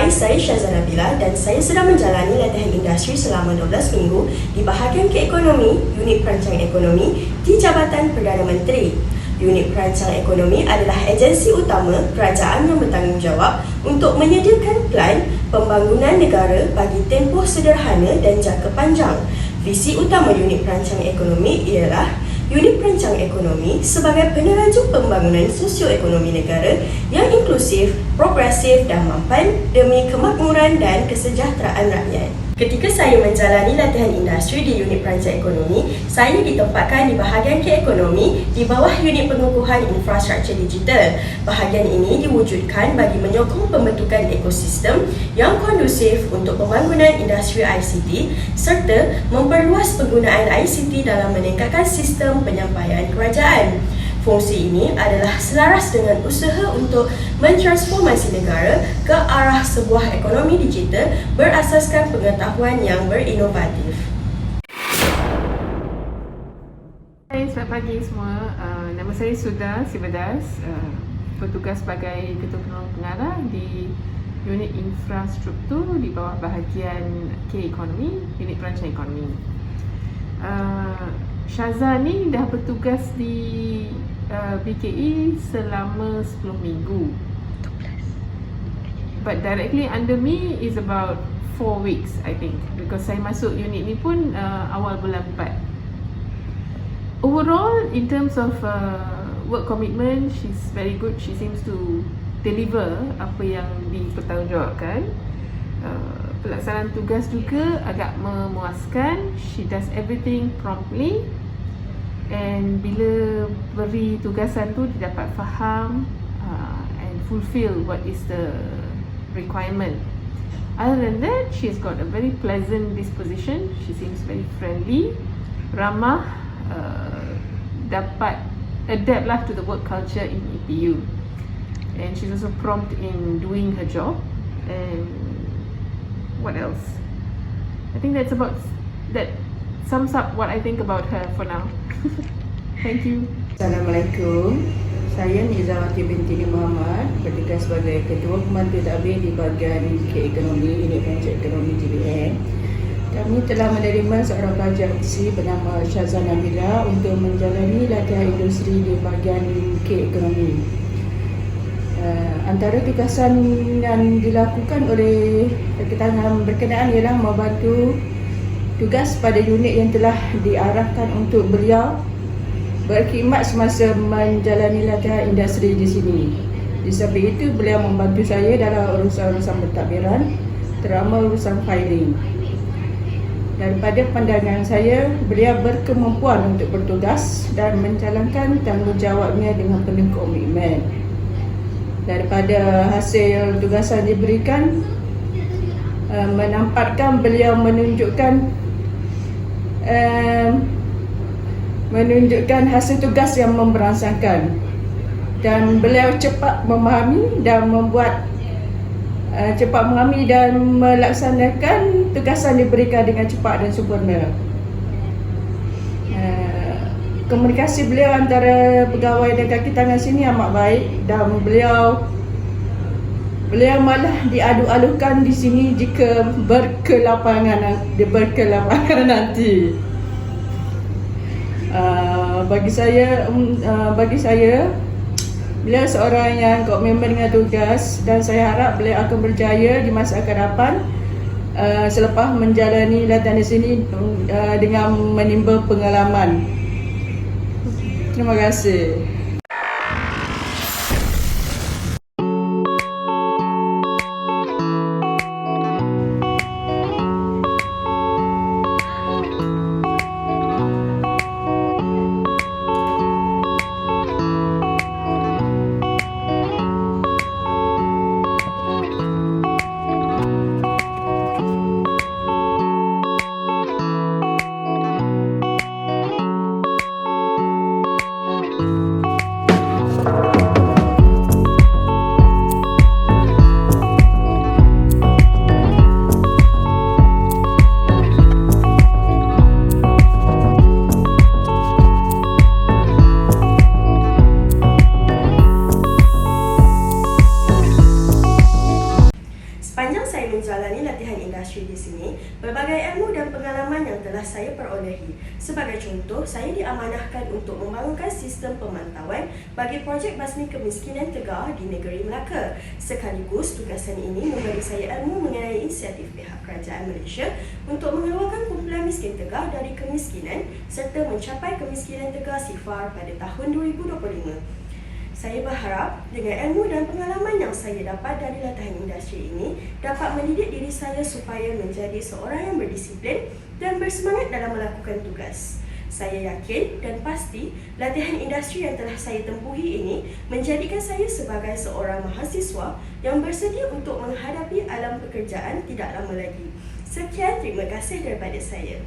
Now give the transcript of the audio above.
Hai, saya Syazah Nabila dan saya sedang menjalani latihan industri selama 12 minggu di bahagian keekonomi, unit perancang ekonomi di Jabatan Perdana Menteri. Unit perancang ekonomi adalah agensi utama kerajaan yang bertanggungjawab untuk menyediakan plan pembangunan negara bagi tempoh sederhana dan jangka panjang. Visi utama unit perancang ekonomi ialah unit perancang ekonomi sebagai penerajuk pembangunan sosioekonomi negara yang inklusif, progresif dan mampan demi kemakmuran dan kesejahteraan rakyat. Ketika saya menjalani latihan industri di unit perancang ekonomi, saya ditempatkan di bahagian keekonomi di bawah unit pengukuhan infrastruktur digital. Bahagian ini diwujudkan bagi menyokong pembentukan ekosistem yang kondusif untuk pembangunan industri ICT serta memperluas penggunaan ICT dalam meningkatkan sistem penyampaian kerajaan. Fungsi ini adalah selaras dengan usaha untuk mentransformasi negara ke arah sebuah ekonomi digital berasaskan pengetahuan yang berinovatif. Hai, selamat pagi semua. Nama saya Suda Sibadas, bertugas sebagai Ketua Penolong Pengarah di unit infrastruktur di bawah bahagian K-Ekonomi, unit perancang ekonomi. Syazah ni dah bertugas di BKE selama 10 minggu. But directly under me is about 4 weeks I think, because saya masuk unit ni pun awal bulan 4. Overall, in terms of work commitment, she's very good. She seems to deliver apa yang dipertanggungjawabkan. Pelaksanaan tugas juga agak memuaskan. She does everything promptly. And bila beri tugasan tu, dia dapat faham and fulfill what is the requirement. Other than that, she's got a very pleasant disposition. She seems very friendly, ramah, dapat adapt lah to the work culture in EPU. And she's also prompt in doing her job. And what else? I think that sums up what I think about her for now. Thank you. Assalamualaikum. Saya Nizawati binti Muhammad, bertugas sebagai Ketua Pembantu Tadbir di bahagian K-Ekonomi, unit perancang ekonomi JBN. Kami telah menerima seorang pelajar opsi bernama Syazah Nabila untuk menjalani latihan industri di bahagian K-Ekonomi. Antara tugasan yang dilakukan oleh rekan berkenaan ialah membantu tugas pada unit yang telah diarahkan untuk beliau berkhidmat semasa menjalani latihan industri di sini. Di samping itu, beliau membantu saya dalam urusan-urusan pentadbiran, terutama urusan filing. Daripada pandangan saya, beliau berkemampuan untuk bertugas dan menjalankan tanggungjawabnya dengan penuh komitmen. Daripada hasil tugasan diberikan, menampakkan beliau menunjukkan hasil tugas yang memberangsangkan, dan beliau cepat memahami dan melaksanakan tugasan diberikan dengan cepat dan sempurna. Komunikasi beliau antara pegawai dan kaki tangan sini amat baik, dan beliau malah diadu-alukan di sini jika berkelapangan nanti. Bagi saya, beliau seorang yang komitmen dengan tugas, dan saya harap beliau akan berjaya di masa akan datang selepas menjalani latihan di sini dengan menimba pengalaman. Terima kasih. industri di sini, berbagai ilmu dan pengalaman yang telah saya perolehi. Sebagai contoh, saya diamanahkan untuk membangunkan sistem pemantauan bagi projek basmi kemiskinan tegar di negeri Melaka. Sekaligus, tugasan ini memberi saya ilmu mengenai inisiatif pihak kerajaan Malaysia untuk mengeluarkan kumpulan miskin tegar dari kemiskinan serta mencapai kemiskinan tegar sifar pada tahun 2025. Saya berharap dengan ilmu dan pengalaman yang saya dapat dari latihan industri ini dapat mendidik diri saya supaya menjadi seorang yang berdisiplin dan bersemangat dalam melakukan tugas. Saya yakin dan pasti latihan industri yang telah saya tempuhi ini menjadikan saya sebagai seorang mahasiswa yang bersedia untuk menghadapi alam pekerjaan tidak lama lagi. Sekian, terima kasih daripada saya.